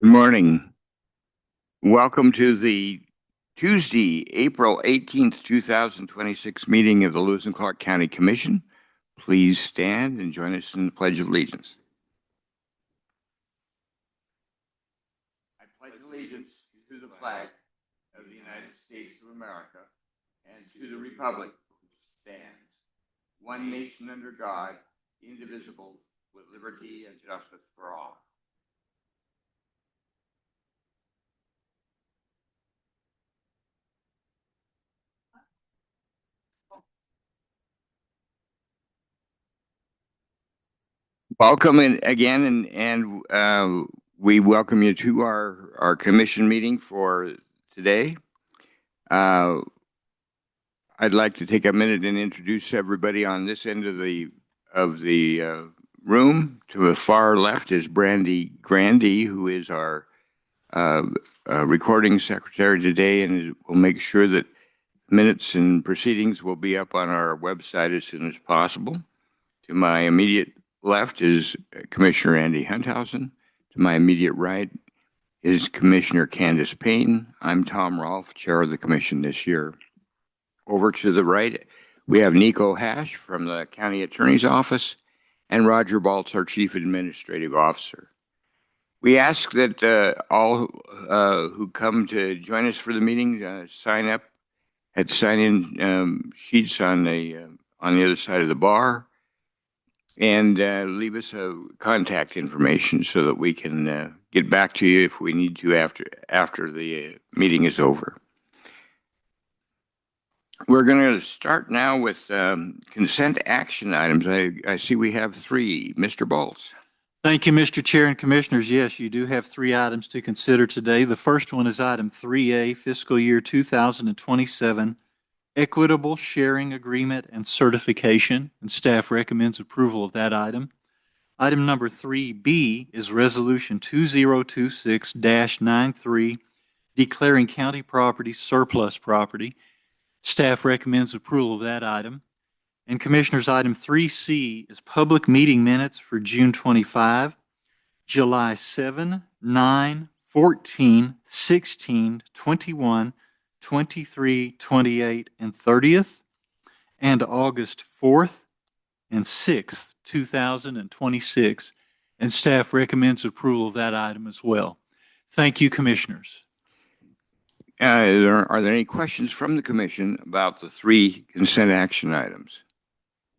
Good morning. Welcome to the Tuesday, April 18th, 2026 meeting of the Lewis and Clark County Commission. Please stand and join us in the Pledge of Allegiance. I pledge allegiance to the flag of the United States of America and to the republic which stands, one nation under God, indivisible, with liberty and justice for all. Welcome again, and we welcome you to our commission meeting for today. I'd like to take a minute and introduce everybody on this end of the room. To the far left is Brandi Grande, who is our recording secretary today, and will make sure that minutes and proceedings will be up on our website as soon as possible. To my immediate left is Commissioner Andy Hunthausen. To my immediate right is Commissioner Candace Payne. I'm Tom Rolfe, chair of the commission this year. Over to the right, we have Nico Hash from the county attorney's office and Roger Baltz, our chief administrative officer. We ask that all who come to join us for the meeting sign up at sign-in sheets on the other side of the bar, and leave us contact information so that we can get back to you if we need to after the meeting is over. We're going to start now with consent action items. I see we have three. Mr. Baltz. Thank you, Mr. Chair and Commissioners. Yes, you do have three items to consider today. The first one is item 3A, fiscal year 2027, Equitable Sharing Agreement and Certification, and staff recommends approval of that item. Item number 3B is Resolution 2026-93, declaring county property surplus property. Staff recommends approval of that item. And Commissioners, item 3C is public meeting minutes for June 25, July 7, 9, 14, 16, 21, 23, 28, and 30th, and August 4th and 6th, 2026, and staff recommends approval of that item as well. Thank you, Commissioners. Are there any questions from the commission about the three consent action items?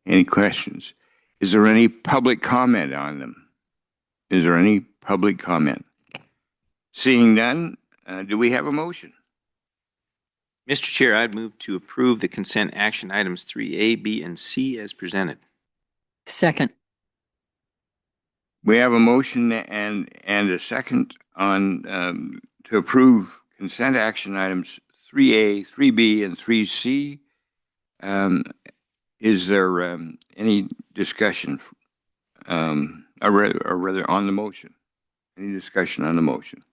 Any questions? Is there any public comment on them? Is there any public comment? Seeing none, do we have a motion? Mr. Chair, I'd move to approve the consent action items 3A, B, and C as presented. Second. We have a motion and a second on to approve consent action items 3A, 3B, and 3C. Is there any discussion, or rather on the motion? Any discussion on the motion?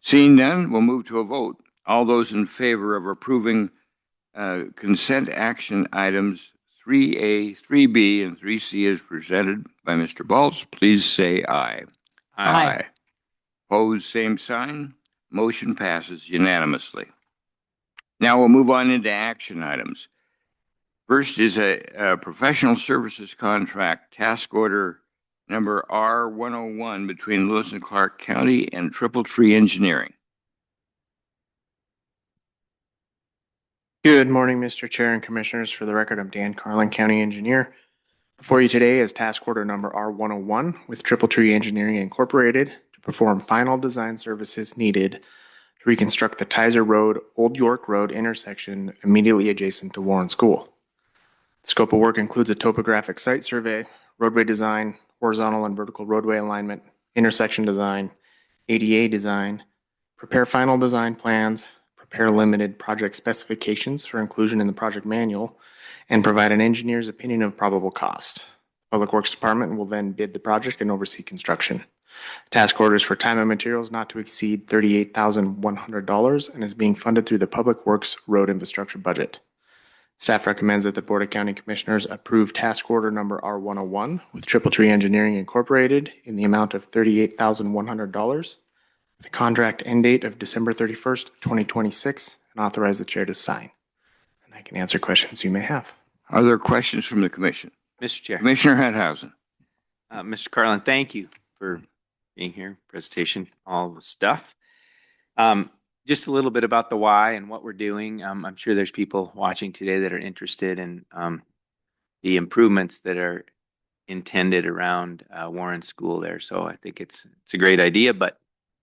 Seeing none, we'll move to a vote. All those in favor of approving consent action items 3A, 3B, and 3C as presented by Mr. Baltz, please say aye. Aye. Opposed, same sign. Motion passes unanimously. Now we'll move on into action items. First is a professional services contract task order number R101 between Lewis and Clark County and Triple Tree Engineering. Good morning, Mr. Chair and Commissioners. For the record, I'm Dan Karlin, County Engineer. Before you today is task order number R101 with Triple Tree Engineering Incorporated to perform final design services needed to reconstruct the Tizer Road, Old York Road intersection immediately adjacent to Warren School. The scope of work includes a topographic site survey, roadway design, horizontal and vertical roadway alignment, intersection design, ADA design, prepare final design plans, prepare limited project specifications for inclusion in the project manual, and provide an engineer's opinion of probable cost. Public Works Department will then bid the project and oversee construction. Task orders for time and materials not to exceed $38,100 and is being funded through the Public Works Road Infrastructure budget. Staff recommends that the Board of County Commissioners approve task order number R101 with Triple Tree Engineering Incorporated in the amount of $38,100 with a contract end date of December 31st, 2026, and authorize the chair to sign. And I can answer questions you may have. Are there questions from the commission? Mr. Chair. Commissioner Henhausen. Mr. Karlin, thank you for being here, presentation, all the stuff. Just a little bit about the why and what we're doing. I'm sure there's people watching today that are interested in the improvements that are intended around Warren School there. So I think it's a great idea, but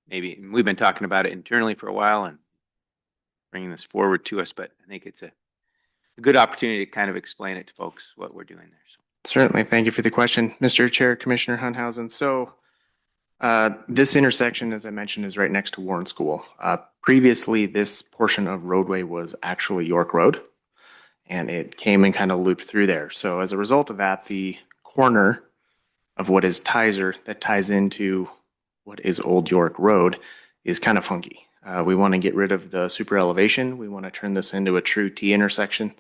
maybe we've been talking about it internally for a while and bringing this forward to us, but I think it's a good opportunity to kind of explain it to folks what we're doing there. So. Certainly. Thank you for the question, Mr. Chair, Commissioner Hunthausen. So this intersection, as I mentioned, is right next to Warren School. Previously, this portion of roadway was actually York Road, and it came and kind of looped through there. So as a result of that, the corner of what is Tizer that ties into what is Old York Road is kind of funky. We want to get rid of the super elevation. We want to turn this into a true T intersection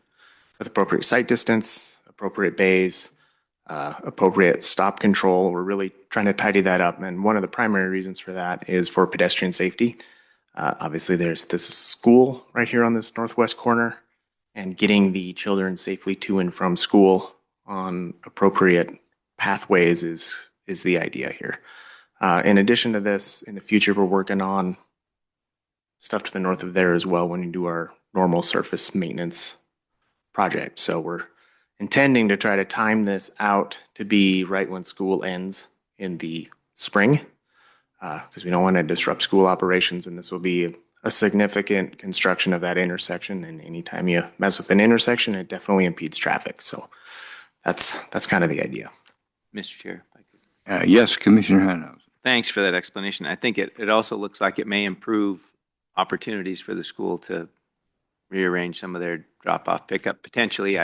with appropriate sight distance, appropriate bays, appropriate stop control. We're really trying to tidy that up. And one of the primary reasons for that is for pedestrian safety. Obviously, there's this school right here on this northwest corner, and getting the children safely to and from school on appropriate pathways is the idea here. In addition to this, in the future, we're working on stuff to the north of there as well when we do our normal surface maintenance project. So we're intending to try to time this out to be right when school ends in the spring, because we don't want to disrupt school operations, and this will be a significant construction of that intersection. And anytime you mess with an intersection, it definitely impedes traffic. So that's kind of the idea. Mr. Chair. Yes, Commissioner Henhausen. Thanks for that explanation. I think it also looks like it may improve opportunities for the school to rearrange some of their drop-off pickup, potentially.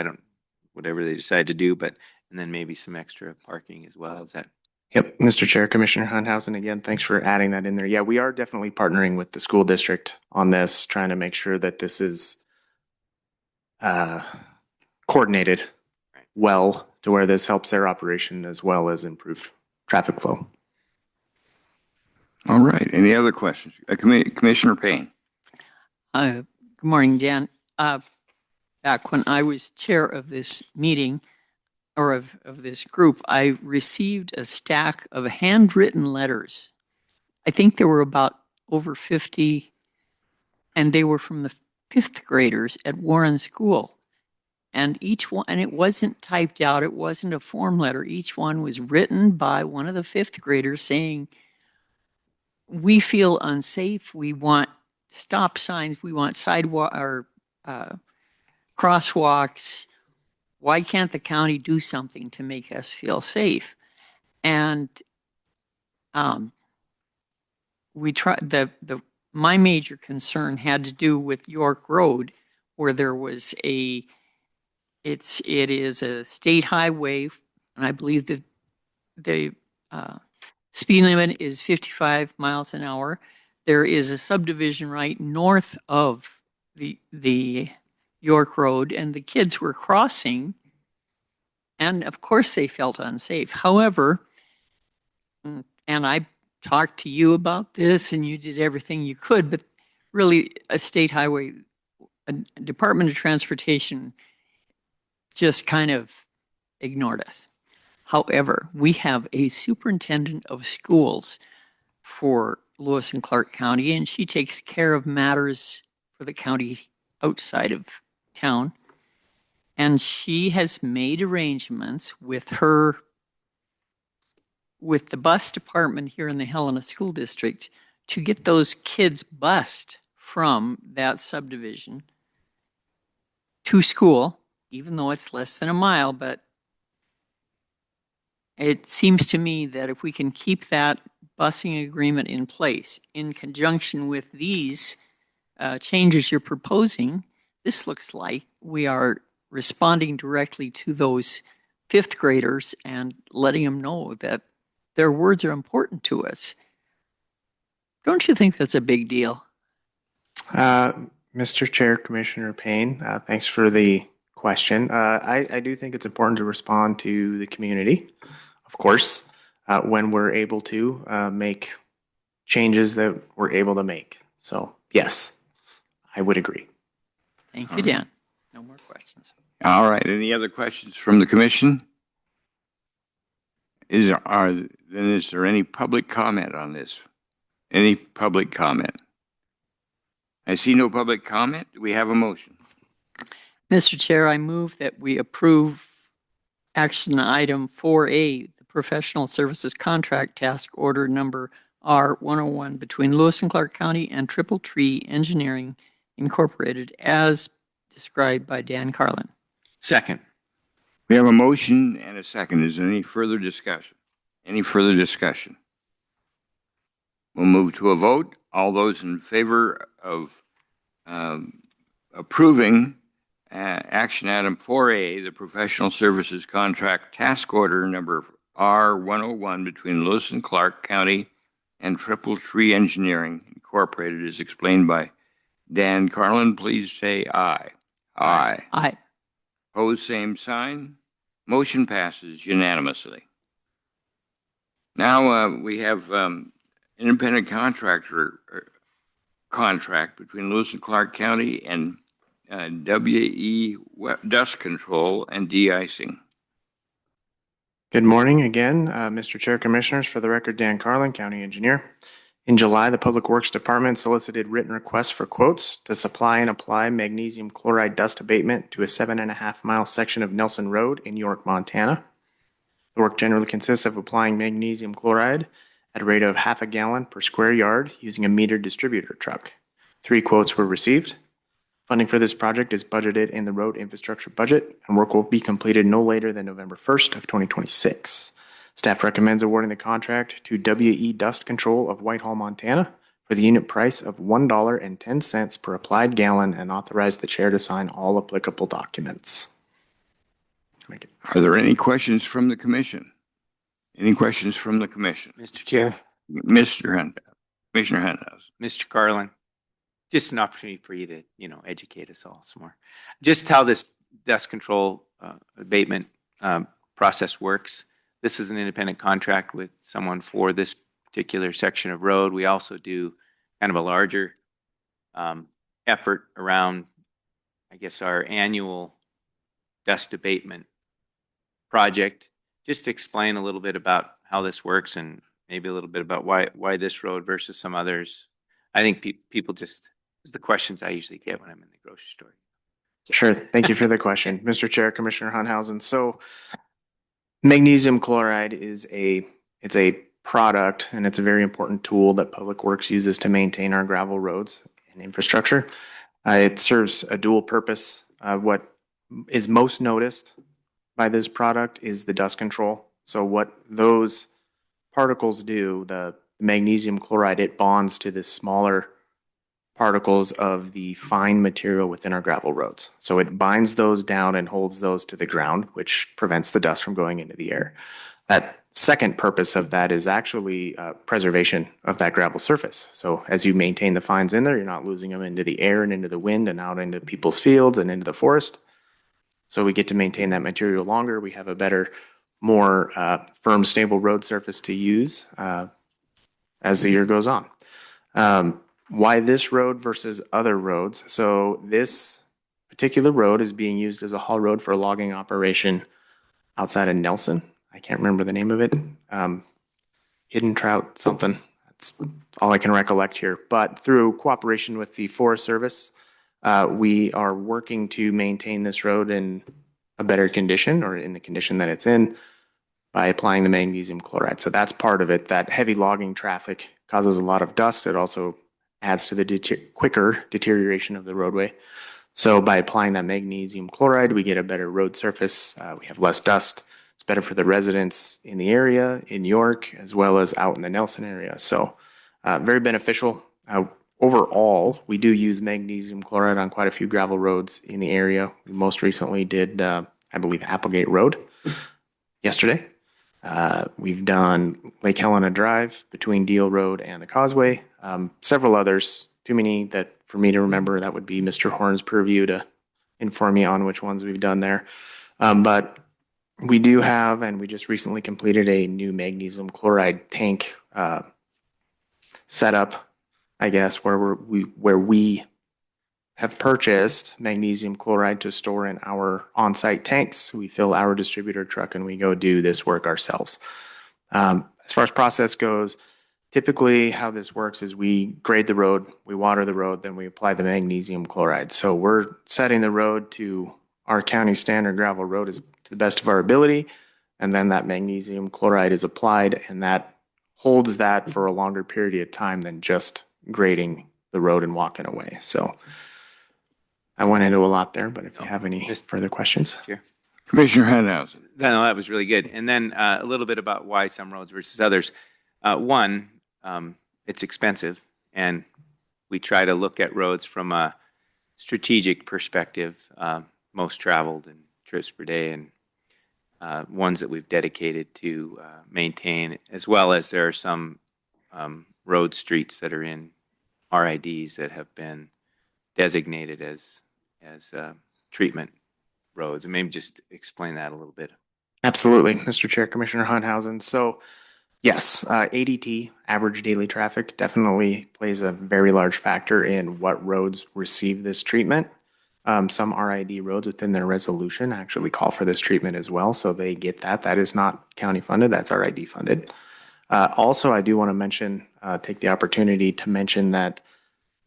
Whatever they decide to do, and then maybe some extra parking as well. Is that? Yep, Mr. Chair, Commissioner Hunthausen, again, thanks for adding that in there. Yeah, we are definitely partnering with the school district on this, trying to make sure that this is coordinated well to where this helps their operation as well as improve traffic flow. All right. Any other questions? Commissioner Payne. Good morning, Dan. Back when I was chair of this meeting, or of this group, I received a stack of handwritten letters. I think there were about over 50, and they were from the fifth graders at Warren School. And each one, and it wasn't typed out, it wasn't a form letter. Each one was written by one of the fifth graders saying, we feel unsafe, we want stop signs, we want sidewalk or crosswalks. Why can't the county do something to make us feel safe? And we tried. My major concern had to do with York Road, where there was it is a state highway, and I believe that the speed limit is 55 miles an hour. There is a subdivision right north of the York Road, and the kids were crossing, and of course they felt unsafe. However, and I talked to you about this, and you did everything you could, but really a state highway, a Department of Transportation just kind of ignored us. However, we have a superintendent of schools for Lewis and Clark County, and she takes care of matters for the county outside of town. And she has made arrangements with the bus department here in the Helena School District to get those kids bused from that subdivision to school, even though it's less than a mile. But it seems to me that if we can keep that busing agreement in place in conjunction with these changes you're proposing, this looks like we are responding directly to those fifth graders and letting them know that their words are important to us. Don't you think that's a big deal? Mr. Chair, Commissioner Payne, thanks for the question. I do think it's important to respond to the community, of course, when we're able to make changes that we're able to make. So, yes, I would agree. Thank you, Dan. No more questions. All right. Any other questions from the commission? Is there any public comment on this? Any public comment? I see no public comment. Do we have a motion? Mr. Chair, I move that we approve action item 4A, the professional services contract task order number R101 between Lewis and Clark County and Triple Tree Engineering Incorporated as described by Dan Karlin. Second. We have a motion and a second. Is there any further discussion? Any further discussion? We'll move to a vote. All those in favor of approving action item 4A, the professional services contract task order number R101 between Lewis and Clark County and Triple Tree Engineering Incorporated, as explained by Dan Karlin, please say aye. Aye. Aye. Opposed, same sign. Motion passes unanimously. Now we have independent contractor contract between Lewis and Clark County and WE Dust Control and De-Icing. Good morning again, Mr. Chair, Commissioners. For the record, Dan Karlin, County Engineer. In July, the Public Works Department solicited written requests for quotes to supply and apply magnesium chloride dust abatement to a 7.5-mile section of Nelson Road in York, Montana. The work generally consists of applying magnesium chloride at a rate of half a gallon per square yard using a metered distributor truck. 3 quotes were received. Funding for this project is budgeted in the road infrastructure budget, and work will be completed no later than November 1st of 2026. Staff recommends awarding the contract to WE Dust Control of Whitehall, Montana for the unit price of $1.10 per applied gallon and authorize the chair to sign all applicable documents. Are there any questions from the commission? Any questions from the commission? Mr. Chair. Mr. Hunt, Commissioner Hunthouse. Mr. Karlin, just an opportunity for you to, educate us all some more. Just how this dust control abatement process works. This is an independent contract with someone for this particular section of road. We also do kind of a larger effort around, I guess, our annual dust abatement project. Just to explain a little bit about how this works and maybe a little bit about why this road versus some others. I think people just, the questions I usually get when I'm in the grocery store. Sure. Thank you for the question, Mr. Chair, Commissioner Hunthausen. So magnesium chloride is a product, and it's a very important tool that Public Works uses to maintain our gravel roads and infrastructure. It serves a dual purpose. What is most noticed by this product is the dust control. So what those particles do, the magnesium chloride, it bonds to the smaller particles of the fine material within our gravel roads. So it binds those down and holds those to the ground, which prevents the dust from going into the air. That second purpose of that is actually preservation of that gravel surface. So as you maintain the fines in there, you're not losing them into the air and into the wind and out into people's fields and into the forest. So we get to maintain that material longer. We have a better, more firm, stable road surface to use as the year goes on. Why this road versus other roads? So this particular road is being used as a haul road for a logging operation outside of Nelson. I can't remember the name of it. Hidden Trout something. That's all I can recollect here. But through cooperation with the Forest Service, we are working to maintain this road in a better condition, or in the condition that it's in, by applying the magnesium chloride. So that's part of it. That heavy logging traffic causes a lot of dust. It also adds to the quicker deterioration of the roadway. So by applying that magnesium chloride, we get a better road surface. We have less dust. It's better for the residents in the area, in York, as well as out in the Nelson area. So very beneficial. Overall, we do use magnesium chloride on quite a few gravel roads in the area. We most recently did, I believe, Applegate Road yesterday. We've done Lake Helena Drive between Deal Road and the Causeway. Several others, too many that for me to remember. That would be Mr. Horn's purview to inform you on which ones we've done there. But we do have, and we just recently completed a new magnesium chloride tank setup, I guess, where we have purchased magnesium chloride to store in our on-site tanks. We fill our distributor truck and we go do this work ourselves. As far as process goes, typically how this works is we grade the road, we water the road, then we apply the magnesium chloride. So we're setting the road to our county standard gravel road is to the best of our ability, and then that magnesium chloride is applied, and that holds that for a longer period of time than just grading the road and walking away. So I went into a lot there, but if you have any further questions. Sure. Commissioner Henhausen. No, that was really good. And then a little bit about why some roads versus others. One, it's expensive, and we try to look at roads from a strategic perspective, most traveled and trips per day, and ones that we've dedicated to maintain, as well as there are some road streets that are in RIDs that have been designated as treatment roads. And maybe just explain that a little bit. Absolutely, Mr. Chair, Commissioner Hunthausen. So yes, ADT, average daily traffic, definitely plays a very large factor in what roads receive this treatment. Some RID roads within their resolution actually call for this treatment as well, so they get that. That is not county funded, that's RID funded. Also, I do want to mention, take the opportunity to mention that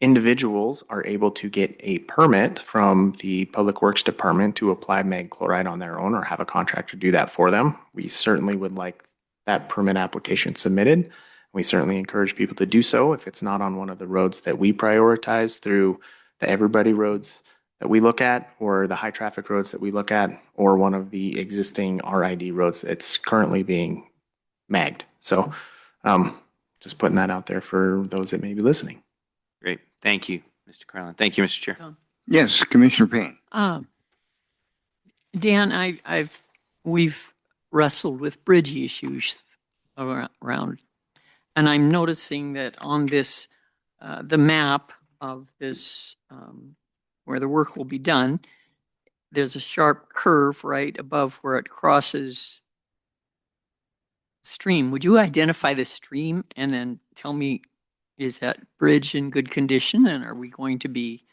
individuals are able to get a permit from the Public Works Department to apply mag chloride on their own or have a contractor do that for them. We certainly would like that permit application submitted. We certainly encourage people to do so if it's not on one of the roads that we prioritize through the everybody roads that we look at, or the high traffic roads that we look at, or one of the existing RID roads that's currently being magged. So just putting that out there for those that may be listening. Great. Thank you, Mr. Karlin. Thank you, Mr. Chair. Yes, Commissioner Payne. Dan, we've wrestled with bridge issues around, and I'm noticing that on this, the map of this, where the work will be done, there's a sharp curve right above where it crosses stream. Would you identify the stream and then tell me, is that bridge in good condition? And are we going to be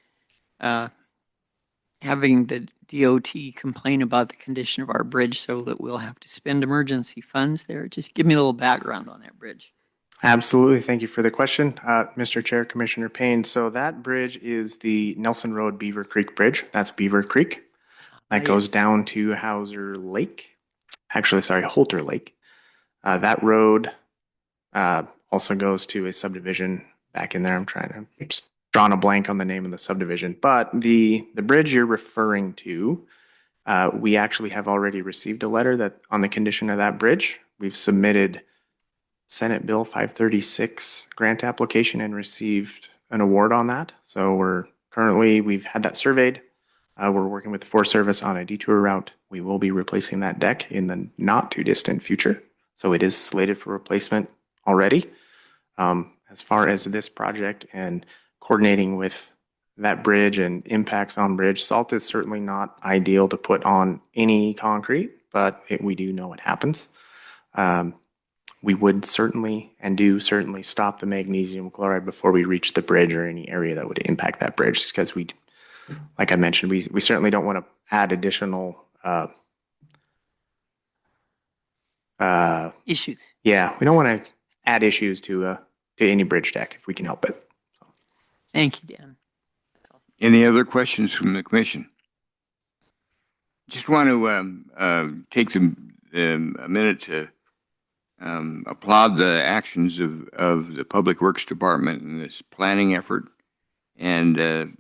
having the DOT complain about the condition of our bridge so that we'll have to spend emergency funds there? Just give me a little background on that bridge. Absolutely. Thank you for the question, Mr. Chair, Commissioner Payne. So that bridge is the Nelson Road Beaver Creek Bridge. That's Beaver Creek. That goes down to Holter Lake. That road also goes to a subdivision back in there. I'm trying to just drawing a blank on the name of the subdivision. But the bridge you're referring to, we actually have already received a letter that on the condition of that bridge. We've submitted Senate Bill 536 grant application and received an award on that. So we've had that surveyed. We're working with the Forest Service on a detour route. We will be replacing that deck in the not too distant future. So it is slated for replacement already. As far as this project and coordinating with that bridge and impacts on bridge, salt is certainly not ideal to put on any concrete, but we do know it happens. We would certainly and do certainly stop the magnesium chloride before we reach the bridge or any area that would impact that bridge, because we, like I mentioned, we certainly don't want to add additional Issues. Yeah, we don't want to add issues to any bridge deck if we can help it. Thank you, Dan. Any other questions from the commission? Just want to take a minute to applaud the actions of the Public Works Department in this planning effort, and to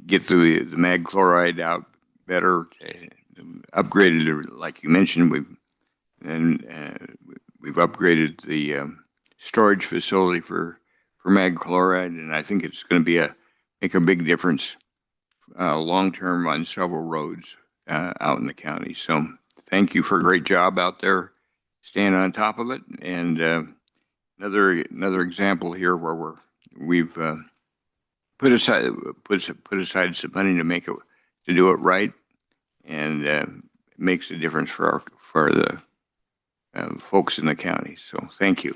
get the mag chloride out better, upgraded, like you mentioned, we've upgraded the storage facility for mag chloride, and I think it's going to make a big difference long term on several roads out in the county. So thank you for a great job out there, staying on top of it. And another example here where we've put aside some money to make it, to do it right, and it makes a difference for the folks in the county. So thank you.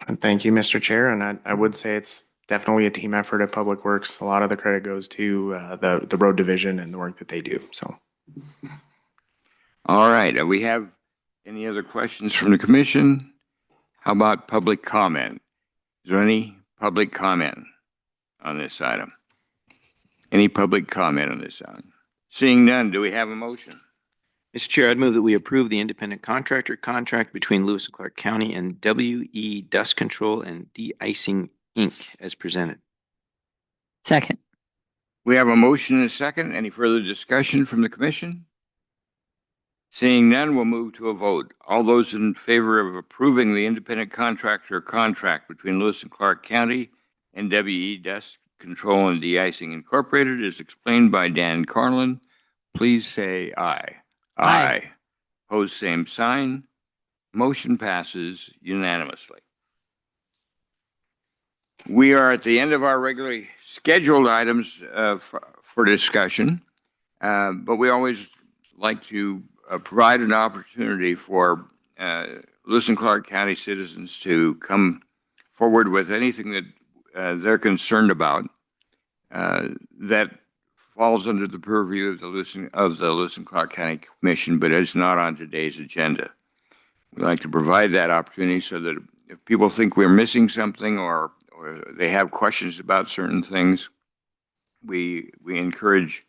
And thank you, Mr. Chair. And I would say it's definitely a team effort at Public Works. A lot of the credit goes to the road division and the work that they do. So. All right. Do we have any other questions from the commission? How about public comment? Is there any public comment on this item? Any public comment on this item? Seeing none, do we have a motion? Mr. Chair, I'd move that we approve the independent contractor contract between Lewis and Clark County and WE Dust Control and De-Icing Inc. as presented. Second. We have a motion and a second. Any further discussion from the commission? Seeing none, we'll move to a vote. All those in favor of approving the independent contractor contract between Lewis and Clark County and WE Dust Control and De-Icing Incorporated as explained by Dan Karlin, please say aye. Aye. Opposed, same sign. Motion passes unanimously. We are at the end of our regularly scheduled items for discussion, but we always like to provide an opportunity for Lewis and Clark County citizens to come forward with anything that they're concerned about that falls under the purview of the Lewis and Clark County Commission, but is not on today's agenda. We like to provide that opportunity so that if people think we're missing something or they have questions about certain things, we encourage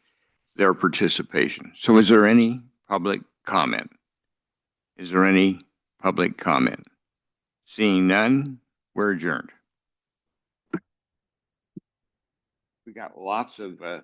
their participation. So is there any public comment? Is there any public comment? Seeing none, we're adjourned. We got lots of minutes.